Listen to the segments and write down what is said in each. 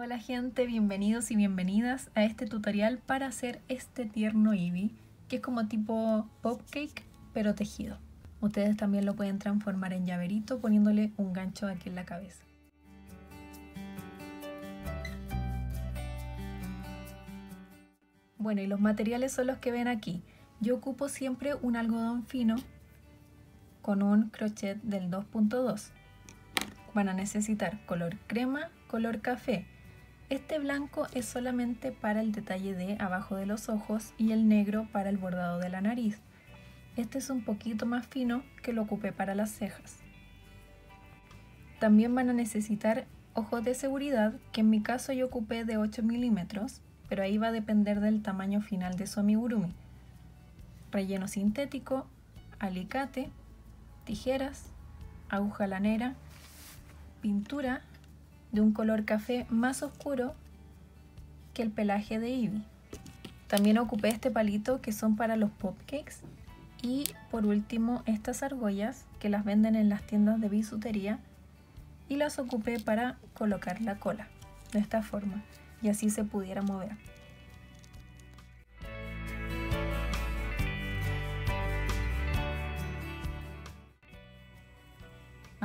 Hola gente, bienvenidos y bienvenidas a este tutorial para hacer este tierno Eevee, que es como tipo popcake pero tejido. Ustedes también lo pueden transformar en llaverito poniéndole un gancho aquí en la cabeza. Bueno, y los materiales son los que ven aquí. Yo ocupo siempre un algodón fino con un crochet del 2.2. Van a necesitar color crema, color café. Este blanco es solamente para el detalle de abajo de los ojos y el negro para el bordado de la nariz. Este es un poquito más fino que lo ocupé para las cejas. También van a necesitar ojos de seguridad, que en mi caso yo ocupé de 8 milímetros, pero ahí va a depender del tamaño final de su amigurumi. Relleno sintético, alicate, tijeras, aguja lanera, pintura de un color café más oscuro que el pelaje de Eevee. También ocupé este palito que son para los popcakes y por último estas argollas que las venden en las tiendas de bisutería y las ocupé para colocar la cola de esta forma y así se pudiera mover.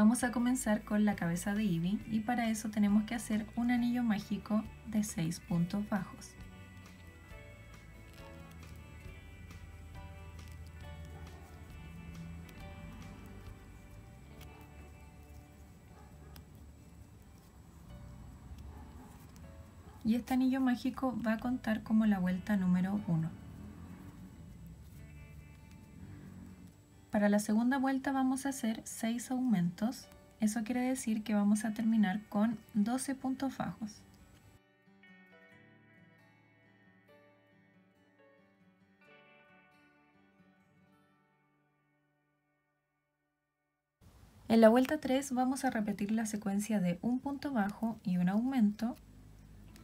Vamos a comenzar con la cabeza de Eevee y para eso tenemos que hacer un anillo mágico de 6 puntos bajos. Y este anillo mágico va a contar como la vuelta número 1. Para la segunda vuelta vamos a hacer 6 aumentos. Eso quiere decir que vamos a terminar con 12 puntos bajos. En la vuelta 3 vamos a repetir la secuencia de un punto bajo y un aumento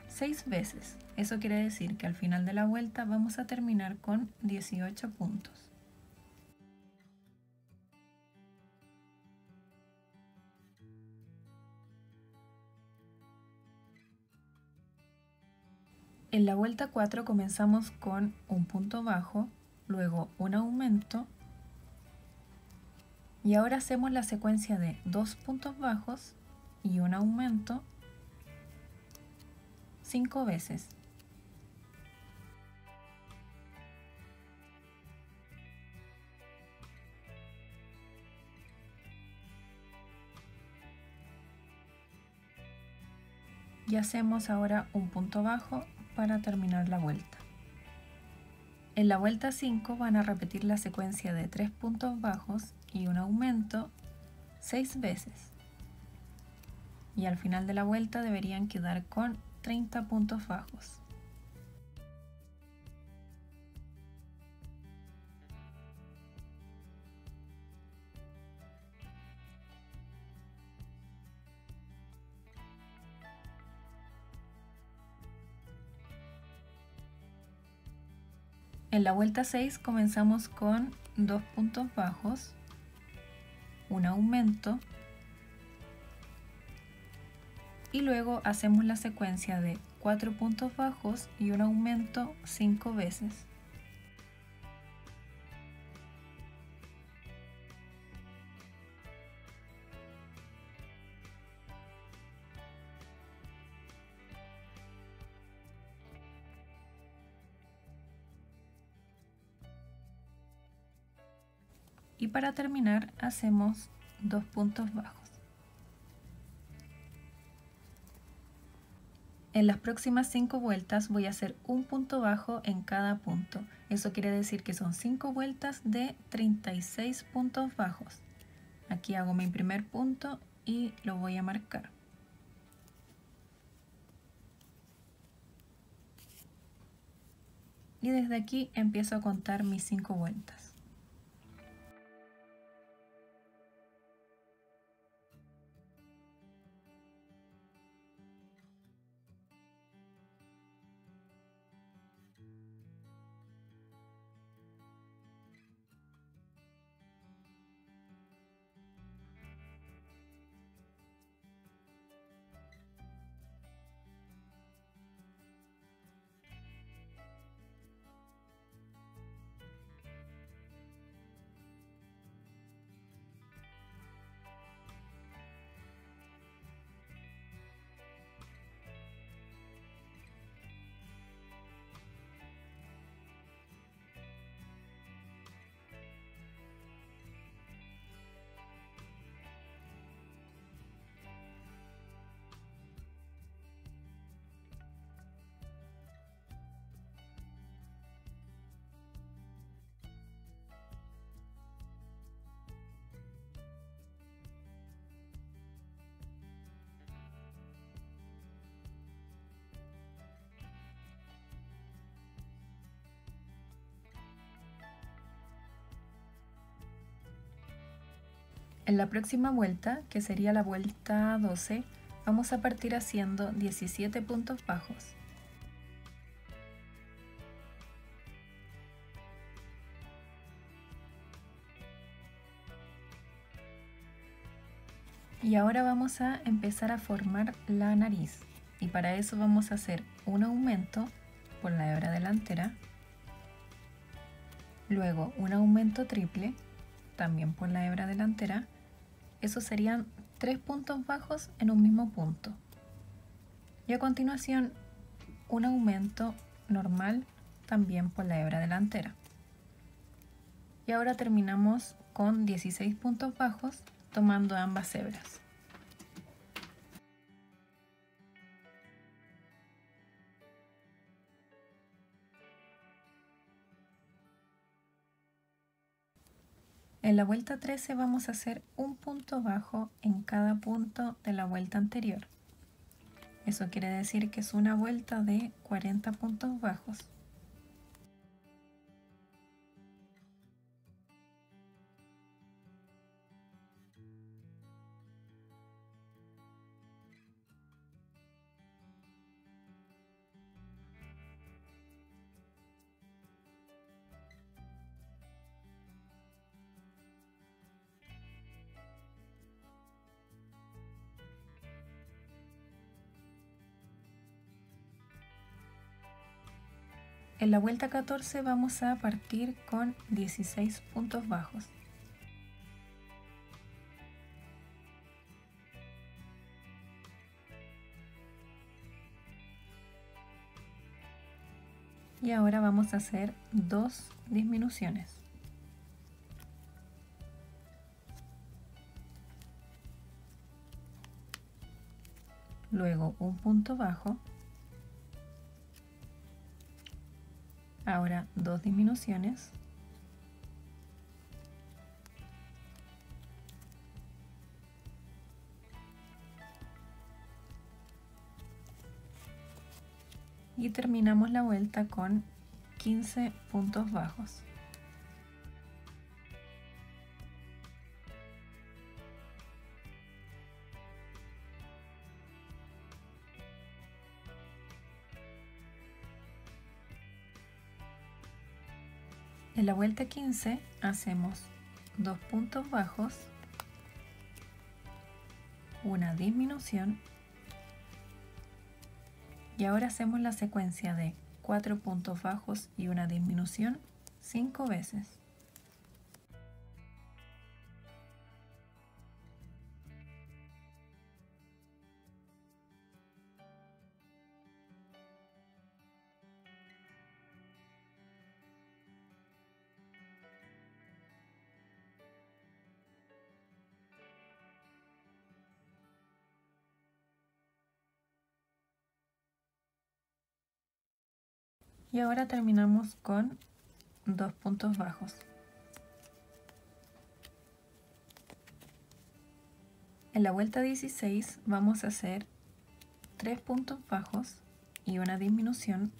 6 veces. Eso quiere decir que al final de la vuelta vamos a terminar con 18 puntos. En la vuelta 4 comenzamos con un punto bajo, luego un aumento y ahora hacemos la secuencia de 2 puntos bajos y un aumento 5 veces. Y hacemos ahora un punto bajo para terminar la vuelta. En la vuelta 5 van a repetir la secuencia de 3 puntos bajos y un aumento 6 veces. Y al final de la vuelta deberían quedar con 30 puntos bajos. En la vuelta 6 comenzamos con 2 puntos bajos, un aumento y luego hacemos la secuencia de 4 puntos bajos y un aumento 5 veces. Y para terminar hacemos 2 puntos bajos. En las próximas 5 vueltas voy a hacer un punto bajo en cada punto. Eso quiere decir que son 5 vueltas de 36 puntos bajos. Aquí hago mi primer punto y lo voy a marcar. Y desde aquí empiezo a contar mis 5 vueltas. En la próxima vuelta, que sería la vuelta 12, vamos a partir haciendo 17 puntos bajos. Y ahora vamos a empezar a formar la nariz. Y para eso vamos a hacer un aumento por la hebra delantera, luego un aumento triple, también por la hebra delantera. Eso serían 3 puntos bajos en un mismo punto. Y a continuación, un aumento normal también por la hebra delantera. Y ahora terminamos con 16 puntos bajos tomando ambas hebras. En la vuelta 13 vamos a hacer un punto bajo en cada punto de la vuelta anterior. Eso quiere decir que es una vuelta de 40 puntos bajos. En la vuelta 14 vamos a partir con 16 puntos bajos. Y ahora vamos a hacer 2 disminuciones. Luego un punto bajo. Ahora 2 disminuciones. Y terminamos la vuelta con 15 puntos bajos. En la vuelta 15 hacemos 2 puntos bajos, una disminución y ahora hacemos la secuencia de 4 puntos bajos y una disminución 5 veces. Y ahora terminamos con 2 puntos bajos. En la vuelta 16 vamos a hacer 3 puntos bajos y una disminución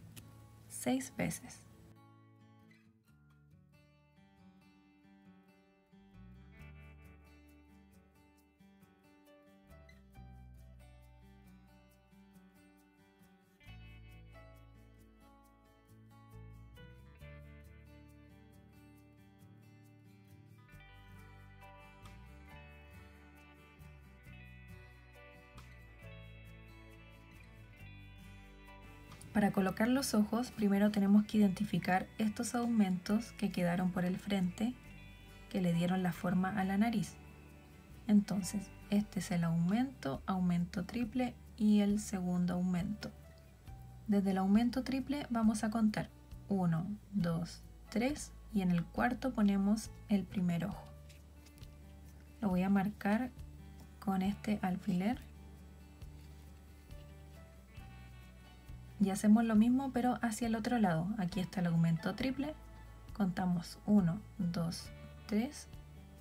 6 veces. Para colocar los ojos, primero tenemos que identificar estos aumentos que quedaron por el frente, que le dieron la forma a la nariz. Entonces, este es el aumento, aumento triple y el segundo aumento. Desde el aumento triple vamos a contar 1, 2, 3 y en el cuarto ponemos el primer ojo. Lo voy a marcar con este alfiler. Y hacemos lo mismo pero hacia el otro lado. Aquí está el aumento triple, contamos 1, 2, 3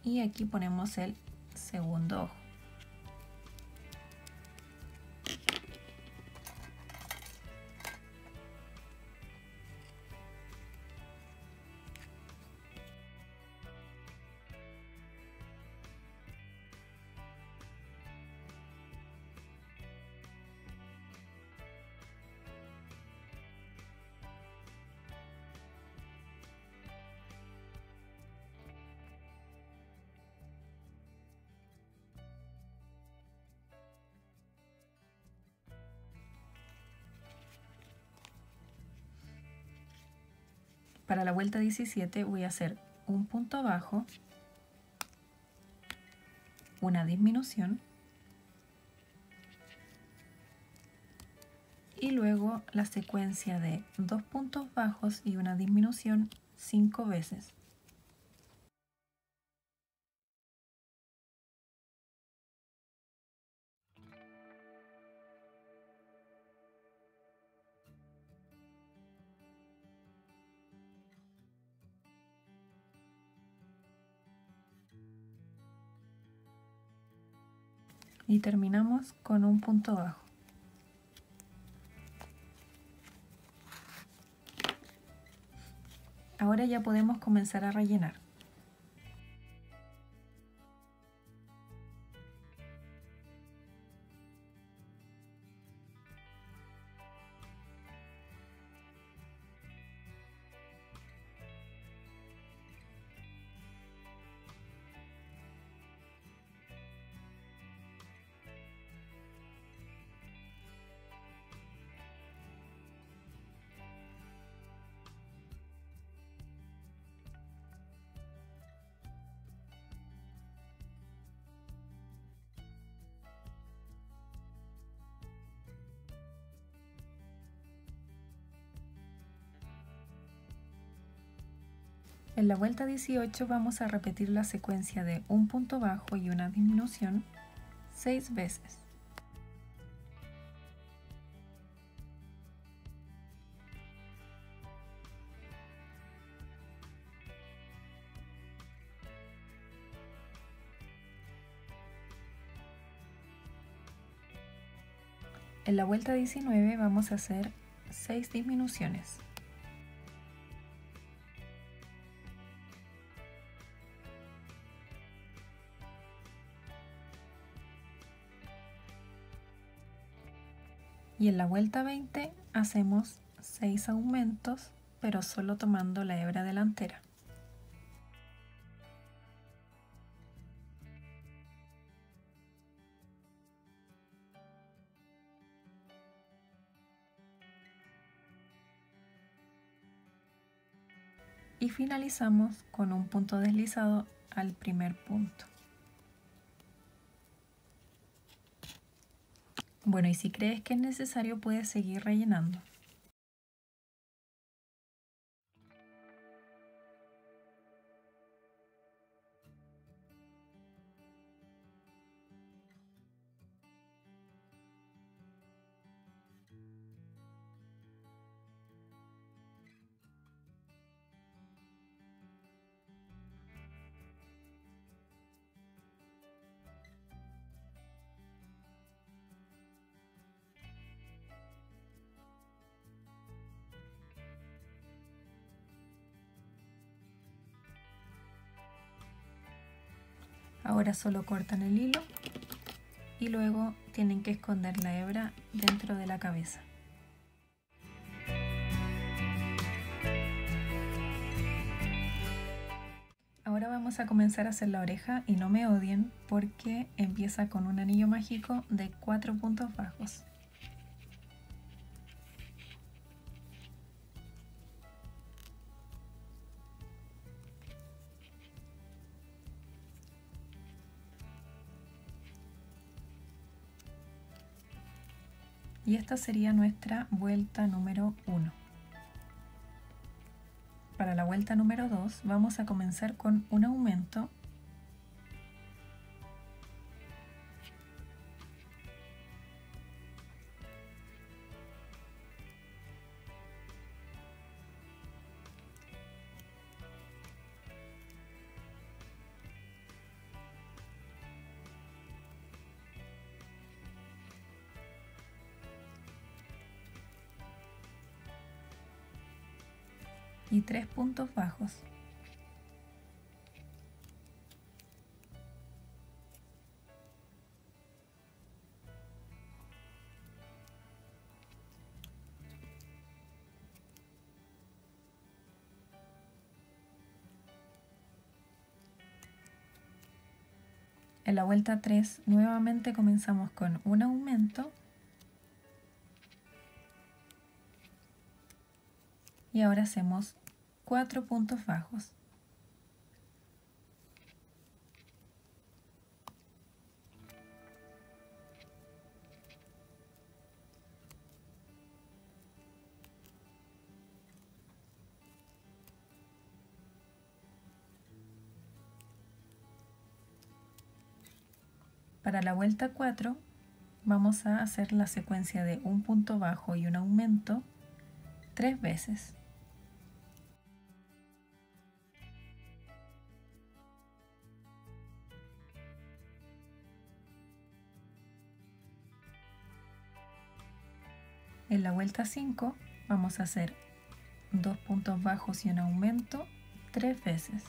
y aquí ponemos el segundo ojo. Para la vuelta 17 voy a hacer un punto bajo, una disminución y luego la secuencia de 2 puntos bajos y una disminución 5 veces. Y terminamos con un punto bajo. Ahora ya podemos comenzar a rellenar. En la vuelta 18 vamos a repetir la secuencia de un punto bajo y una disminución 6 veces. En la vuelta 19 vamos a hacer 6 disminuciones. Y en la vuelta 20 hacemos 6 aumentos, pero solo tomando la hebra delantera. Y finalizamos con un punto deslizado al primer punto. Bueno, y si crees que es necesario, puedes seguir rellenando. Ahora solo cortan el hilo y luego tienen que esconder la hebra dentro de la cabeza. Ahora vamos a comenzar a hacer la oreja y no me odien porque empieza con un anillo mágico de 4 puntos bajos. Y esta sería nuestra vuelta número 1. Para la vuelta número 2 vamos a comenzar con un aumento y 3 puntos bajos. En la vuelta 3 nuevamente comenzamos con un aumento y ahora hacemos 4 puntos bajos. Para la vuelta 4 vamos a hacer la secuencia de un punto bajo y un aumento 3 veces. En la vuelta 5 vamos a hacer 2 puntos bajos y un aumento 3 veces.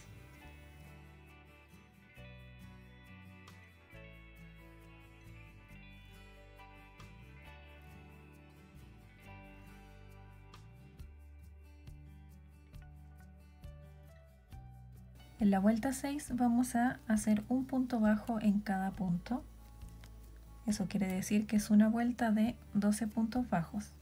En la vuelta 6 vamos a hacer un punto bajo en cada punto. Eso quiere decir que es una vuelta de 12 puntos bajos.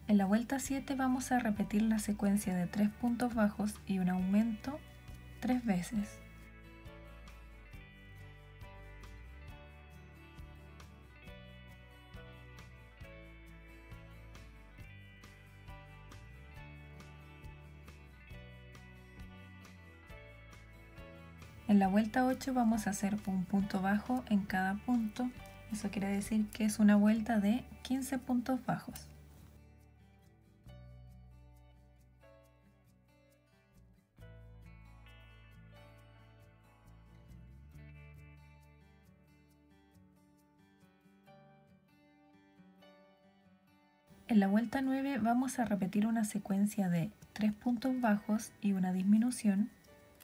En la vuelta 7 vamos a repetir la secuencia de 3 puntos bajos y un aumento 3 veces. En la vuelta 8 vamos a hacer un punto bajo en cada punto. Eso quiere decir que es una vuelta de 15 puntos bajos. En la vuelta 9 vamos a repetir una secuencia de 3 puntos bajos y una disminución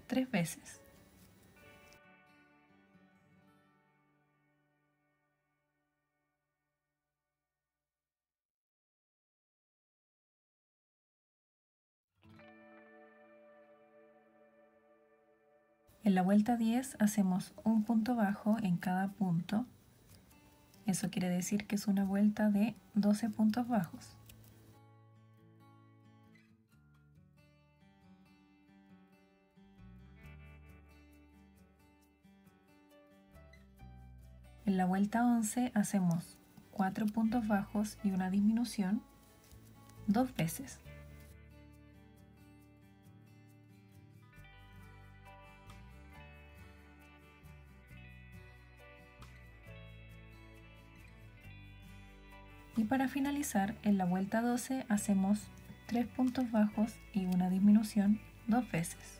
3 veces. En la vuelta 10 hacemos un punto bajo en cada punto. Eso quiere decir que es una vuelta de 12 puntos bajos. En la vuelta 11 hacemos 4 puntos bajos y una disminución 2 veces. Y para finalizar, en la vuelta 12 hacemos 3 puntos bajos y una disminución 2 veces.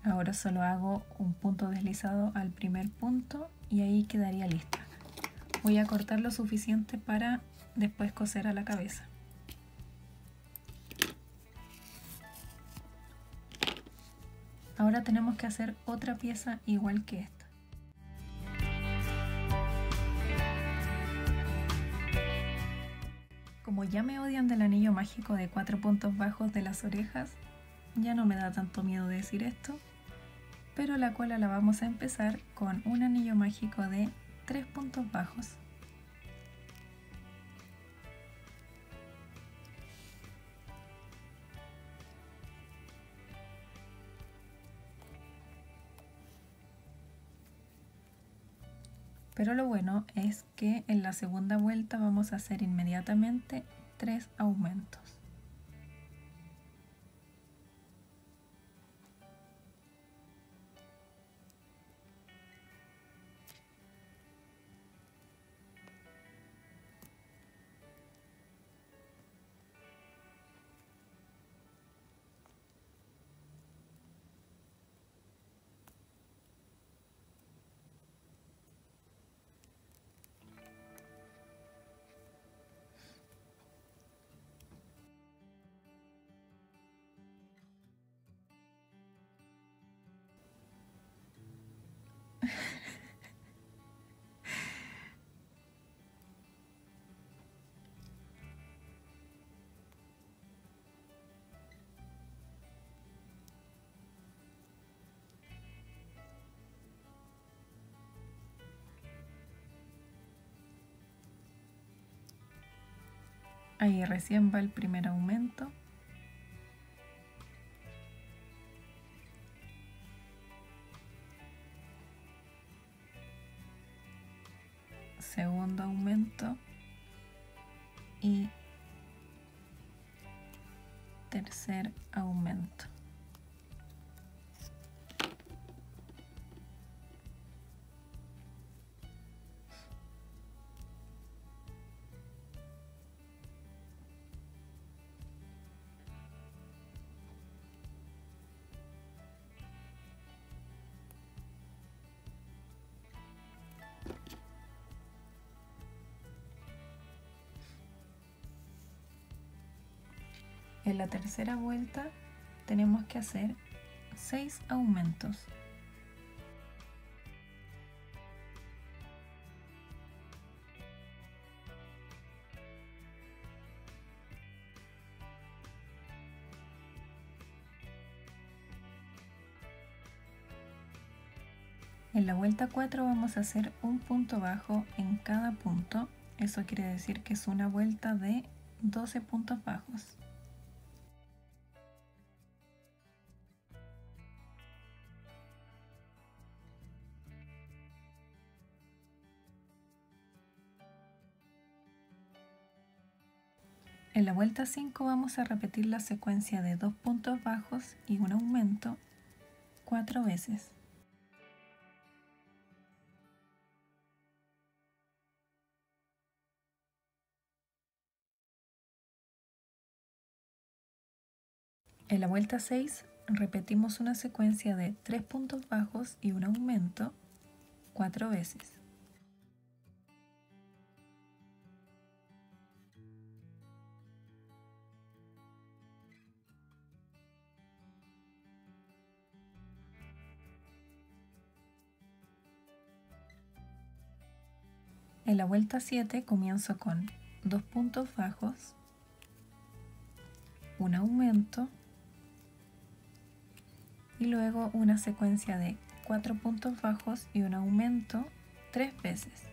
Ahora solo hago un punto deslizado al primer punto y ahí quedaría lista. Voy a cortar lo suficiente para después coser a la cabeza. Ahora tenemos que hacer otra pieza igual que esta. Como ya me odian del anillo mágico de 4 puntos bajos de las orejas, ya no me da tanto miedo decir esto, pero la cola la vamos a empezar con un anillo mágico de 3 puntos bajos. Pero lo bueno es que en la segunda vuelta vamos a hacer inmediatamente 3 aumentos. Ahí recién va el primer aumento. Segundo aumento. Y tercer aumento. En la tercera vuelta tenemos que hacer 6 aumentos. En la vuelta 4 vamos a hacer un punto bajo en cada punto. Eso quiere decir que es una vuelta de 12 puntos bajos. En la vuelta 5 vamos a repetir la secuencia de 2 puntos bajos y un aumento 4 veces. En la vuelta 6 repetimos una secuencia de 3 puntos bajos y un aumento 4 veces. En la vuelta 7 comienzo con 2 puntos bajos, un aumento y luego una secuencia de 4 puntos bajos y un aumento 3 veces.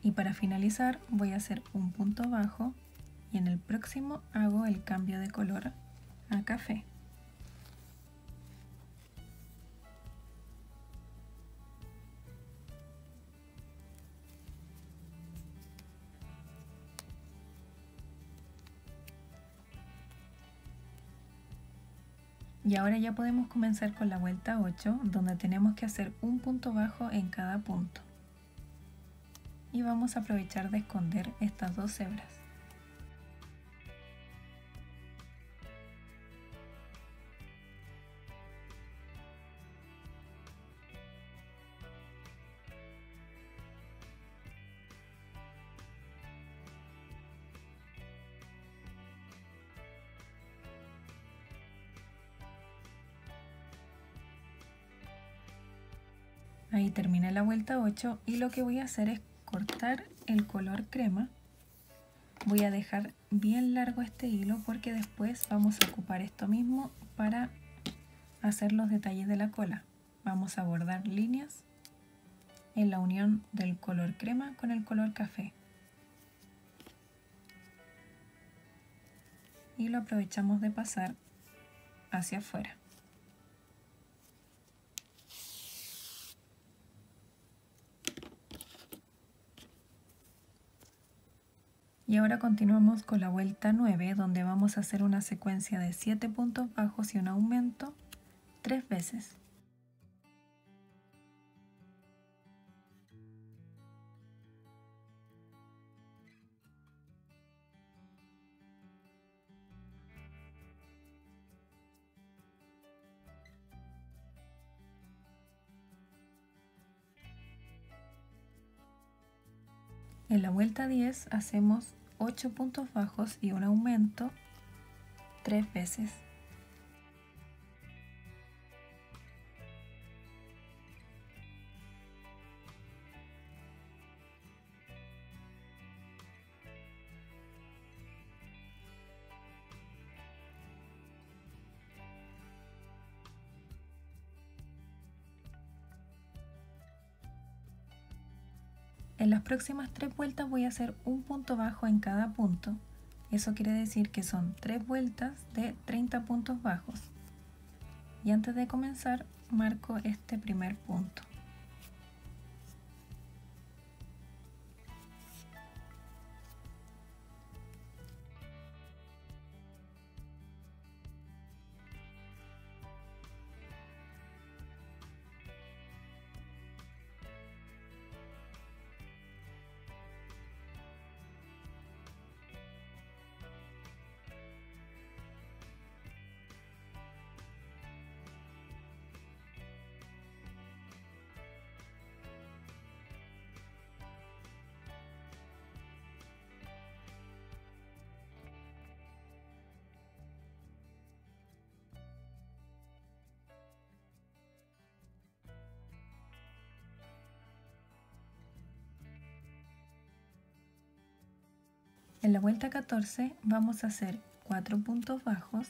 Y para finalizar voy a hacer un punto bajo y en el próximo hago el cambio de color a café. Y ahora ya podemos comenzar con la vuelta 8, donde tenemos que hacer un punto bajo en cada punto. Y vamos a aprovechar de esconder estas dos hebras. Ahí terminé la vuelta 8 y lo que voy a hacer es cortar el color crema. Voy a dejar bien largo este hilo porque después vamos a ocupar esto mismo para hacer los detalles de la cola. Vamos a bordar líneas en la unión del color crema con el color café. Y lo aprovechamos de pasar hacia afuera. Y ahora continuamos con la vuelta 9, donde vamos a hacer una secuencia de 7 puntos bajos y un aumento 3 veces. En la vuelta 10 hacemos 8 puntos bajos y un aumento 3 veces. En las próximas 3 vueltas voy a hacer un punto bajo en cada punto. Eso quiere decir que son 3 vueltas de 30 puntos bajos. Y antes de comenzar, marco este primer punto. En la vuelta 14 vamos a hacer 4 puntos bajos,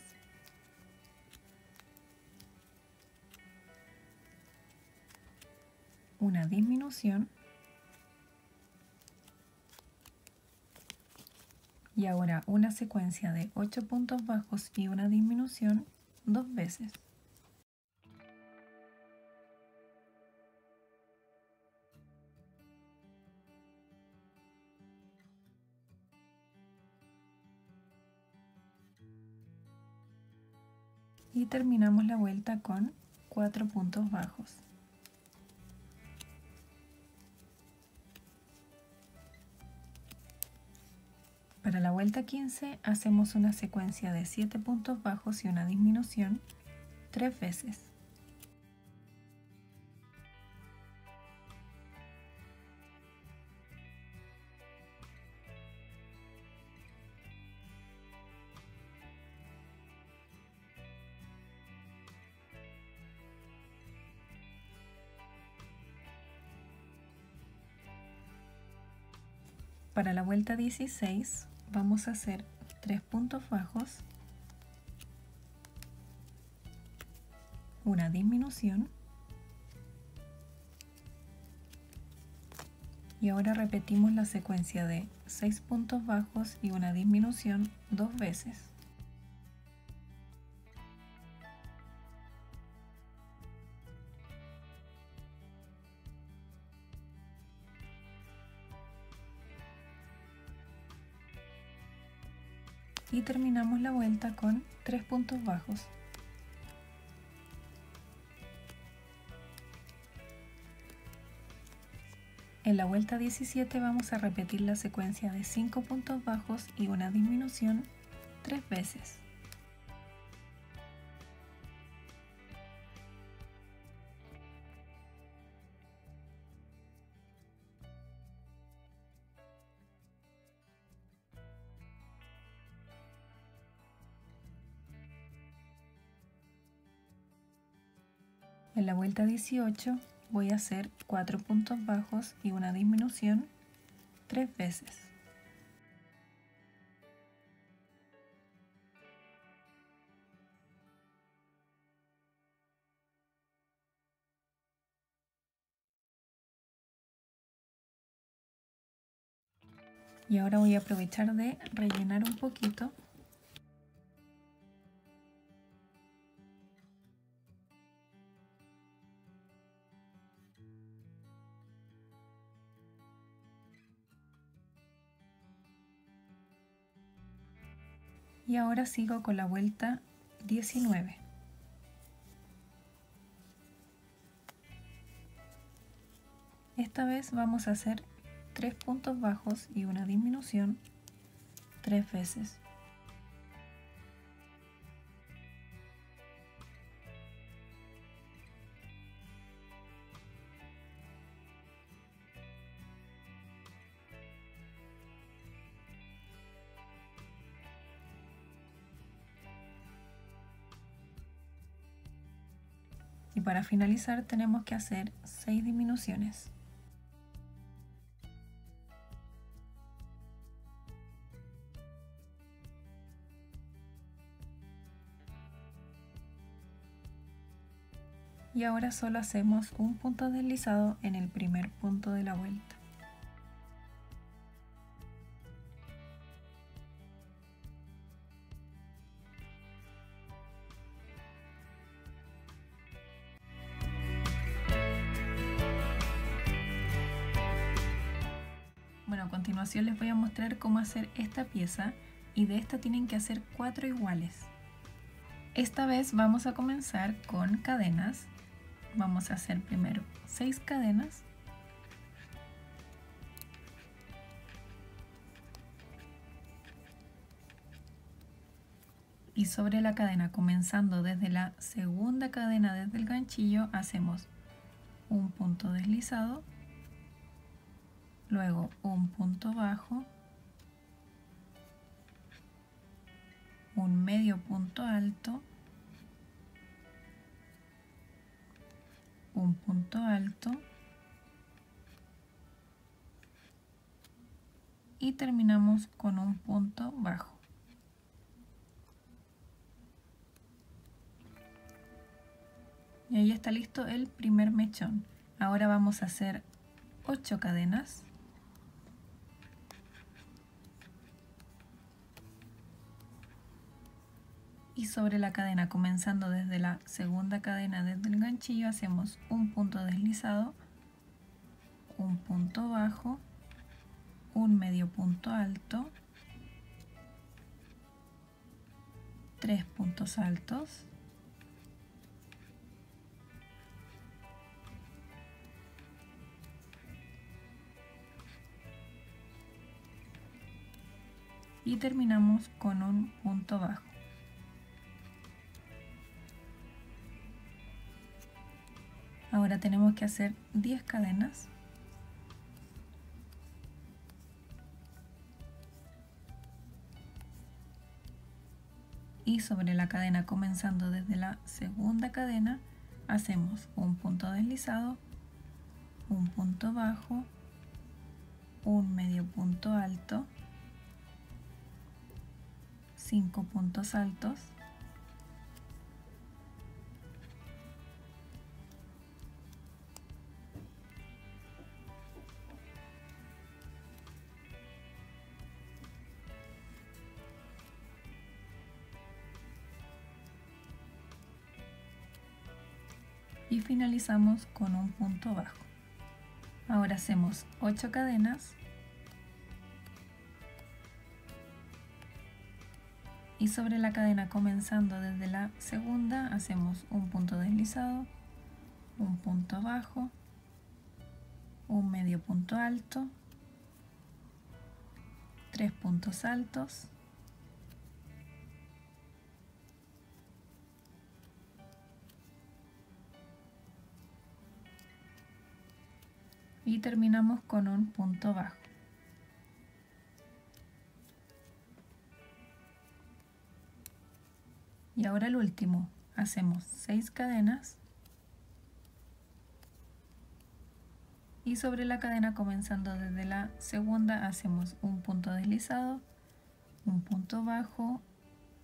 una disminución y ahora una secuencia de 8 puntos bajos y una disminución 2 veces. Y terminamos la vuelta con 4 puntos bajos. Para la vuelta 15 hacemos una secuencia de 7 puntos bajos y una disminución 3 veces. Para la vuelta 16 vamos a hacer 3 puntos bajos, una disminución y ahora repetimos la secuencia de 6 puntos bajos y una disminución 2 veces. Y terminamos la vuelta con 3 puntos bajos. En la vuelta 17 vamos a repetir la secuencia de 5 puntos bajos y una disminución 3 veces. En la vuelta 18 voy a hacer 4 puntos bajos y una disminución 3 veces. Y ahora voy a aprovechar de rellenar un poquito. Y ahora sigo con la vuelta 19. Esta vez vamos a hacer 3 puntos bajos y una disminución 3 veces. Y para finalizar tenemos que hacer 6 disminuciones. Y ahora solo hacemos un punto deslizado en el primer punto de la vuelta. continuación les voy a mostrar cómo hacer esta pieza y de esta tienen que hacer 4 iguales. Esta vez vamos a comenzar con cadenas. Vamos a hacer primero 6 cadenas. Y sobre la cadena, comenzando desde la segunda cadena desde el ganchillo, hacemos un punto deslizado, luego un punto bajo, un medio punto alto, un punto alto y terminamos con un punto bajo. Y ahí está listo el primer mechón. Ahora vamos a hacer 8 cadenas. Y sobre la cadena, comenzando desde la segunda cadena desde el ganchillo, hacemos un punto deslizado, un punto bajo, un medio punto alto, 3 puntos altos, y terminamos con un punto bajo. Ahora tenemos que hacer 10 cadenas. Y sobre la cadena, comenzando desde la segunda cadena, hacemos un punto deslizado, un punto bajo, un medio punto alto, 5 puntos altos, y finalizamos con un punto bajo. Ahora hacemos 8 cadenas y sobre la cadena, comenzando desde la segunda, hacemos un punto deslizado, un punto bajo, un medio punto alto, 3 puntos altos, y terminamos con un punto bajo. Y ahora el último, hacemos 6 cadenas y sobre la cadena, comenzando desde la segunda, hacemos un punto deslizado, un punto bajo,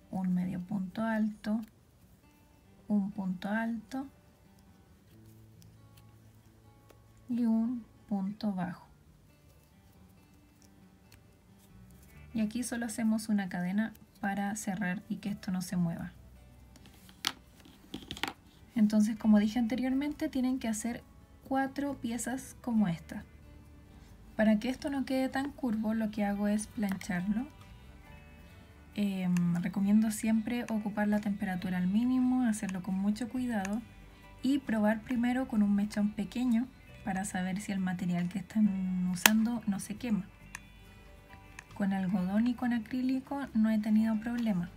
un medio punto alto, un punto alto y un punto bajo. Y aquí solo hacemos una cadena para cerrar y que esto no se mueva. Entonces, como dije anteriormente, tienen que hacer 4 piezas como esta. Para que esto no quede tan curvo, lo que hago es plancharlo. Recomiendo siempre ocupar la temperatura al mínimo, hacerlo con mucho cuidado y probar primero con un mechón pequeño para saber si el material que están usando no se quema. Con algodón y con acrílico no he tenido problema.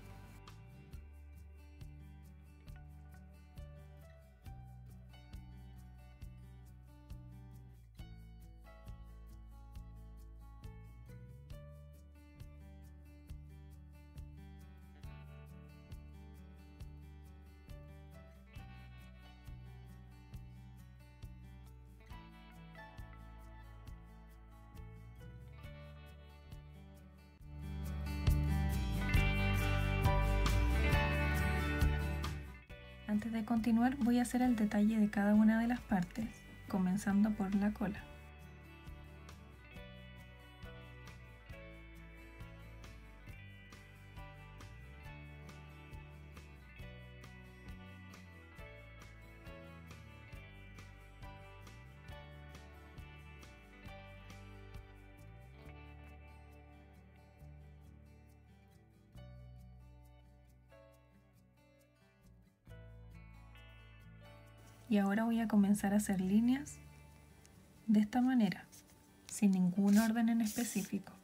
Antes de continuar, voy a hacer el detalle de cada una de las partes, comenzando por la cola. Y ahora voy a comenzar a hacer líneas de esta manera, sin ningún orden en específico.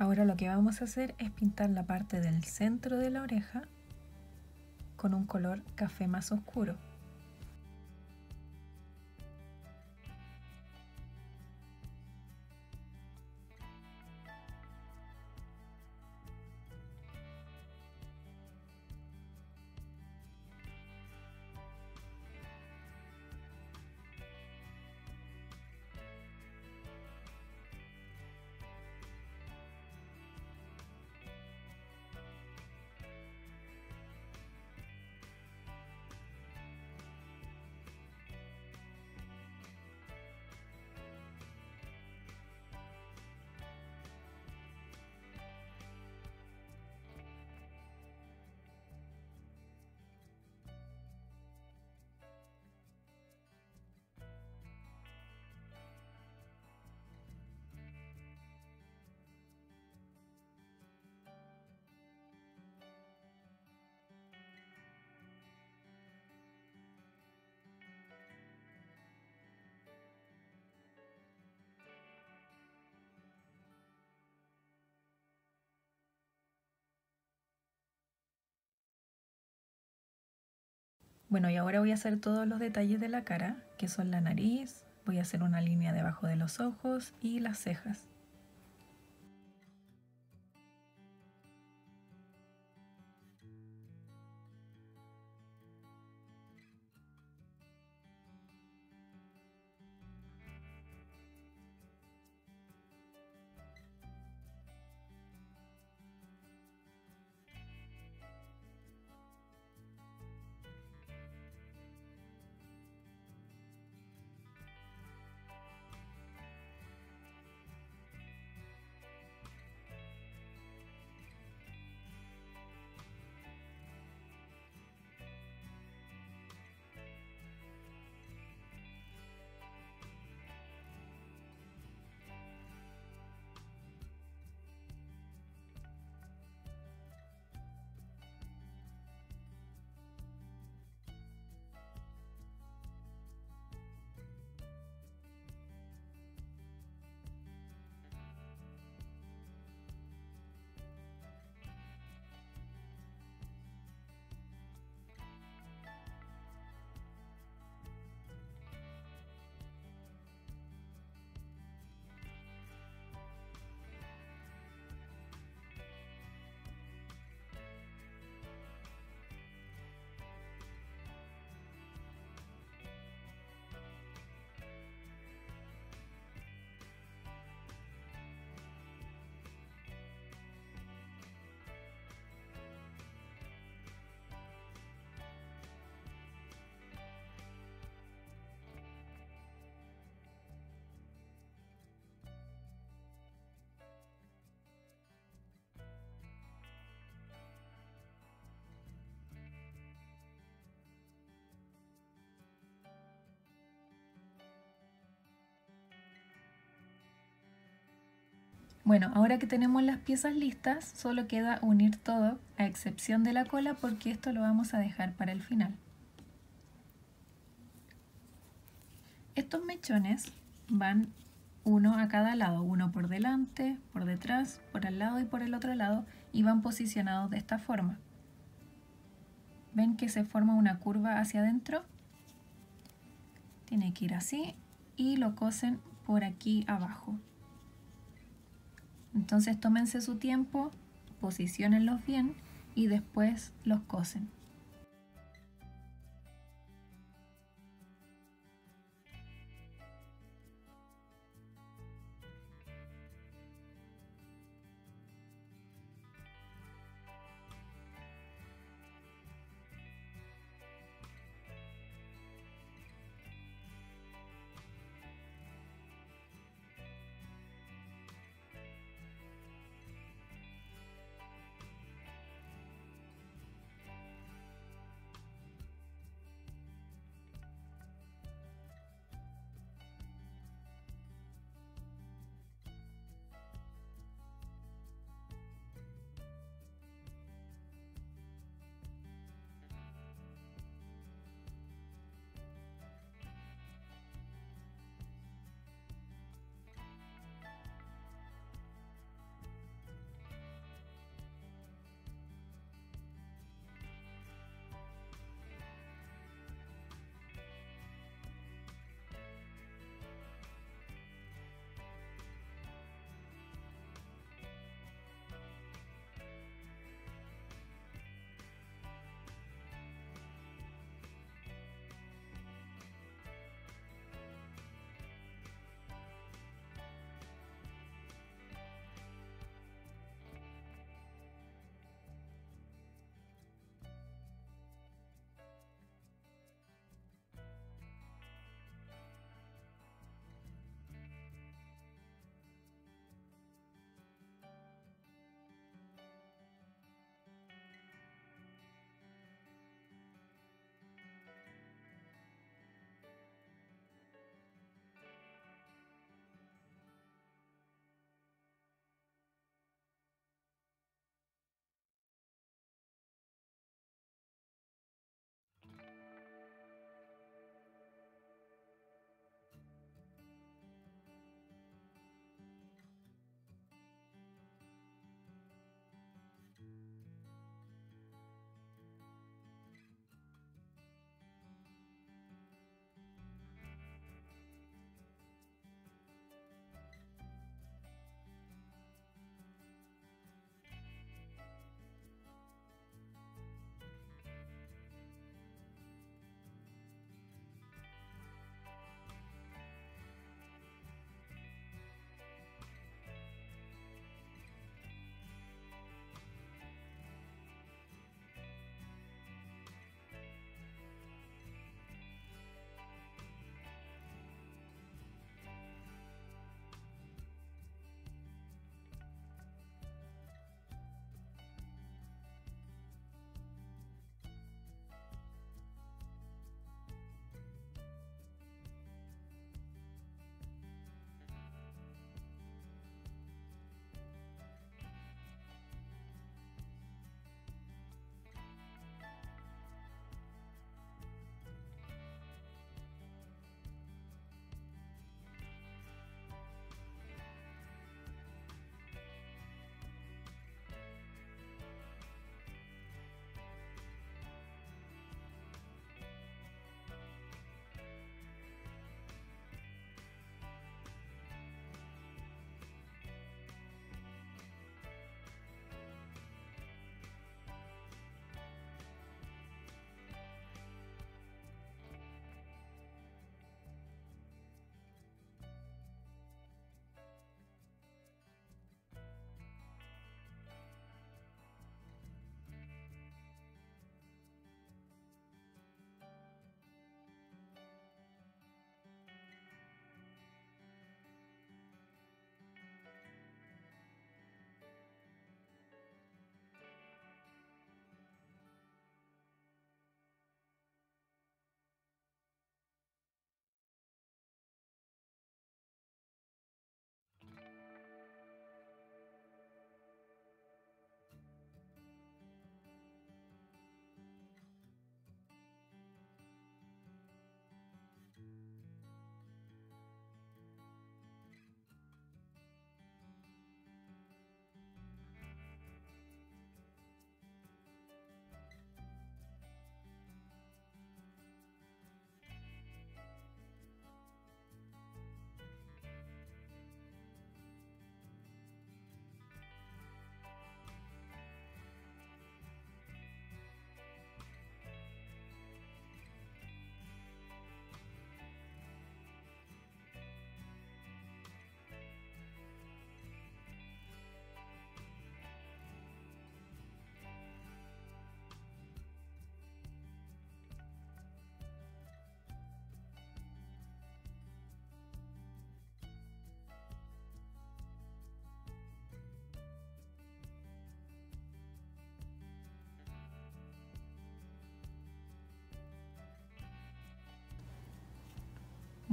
Ahora lo que vamos a hacer es pintar la parte del centro de la oreja con un color café más oscuro. Bueno, y ahora voy a hacer todos los detalles de la cara, que son la nariz, voy a hacer una línea debajo de los ojos y las cejas. Bueno, ahora que tenemos las piezas listas, solo queda unir todo, a excepción de la cola, porque esto lo vamos a dejar para el final. Estos mechones van uno a cada lado, uno por delante, por detrás, por al lado y por el otro lado, y van posicionados de esta forma. ¿Ven que se forma una curva hacia adentro? Tiene que ir así y lo cosen por aquí abajo. Entonces tómense su tiempo, posiciónenlos bien y después los cosen.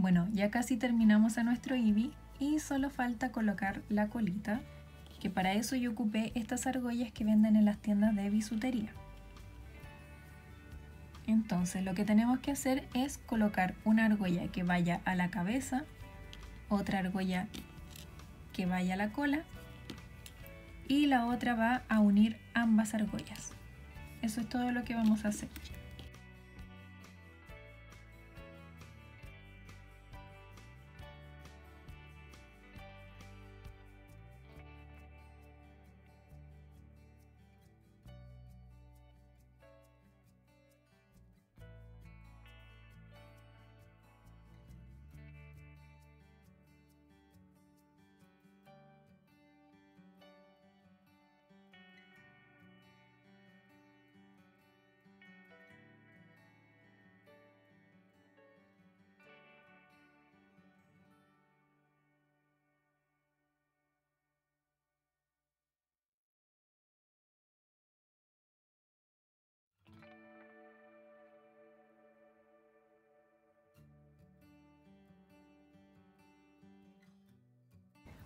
Bueno, ya casi terminamos a nuestro Eevee y solo falta colocar la colita, que para eso yo ocupé estas argollas que venden en las tiendas de bisutería. Entonces lo que tenemos que hacer es colocar una argolla que vaya a la cabeza, otra argolla que vaya a la cola y la otra va a unir ambas argollas. Eso es todo lo que vamos a hacer.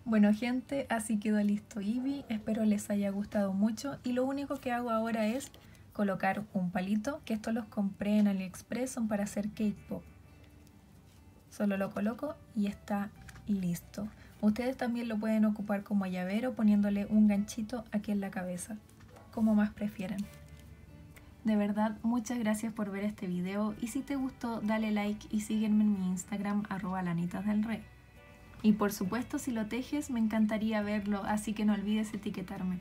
Bueno gente, así quedó listo Eevee, espero les haya gustado mucho y lo único que hago ahora es colocar un palito, que estos los compré en AliExpress, son para hacer cake pop. Solo lo coloco y está listo. Ustedes también lo pueden ocupar como llavero poniéndole un ganchito aquí en la cabeza, como más prefieran. De verdad, muchas gracias por ver este video y si te gustó dale like y sígueme en mi Instagram @lanitasdelrey. Y por supuesto, si lo tejes me encantaría verlo, así que no olvides etiquetarme.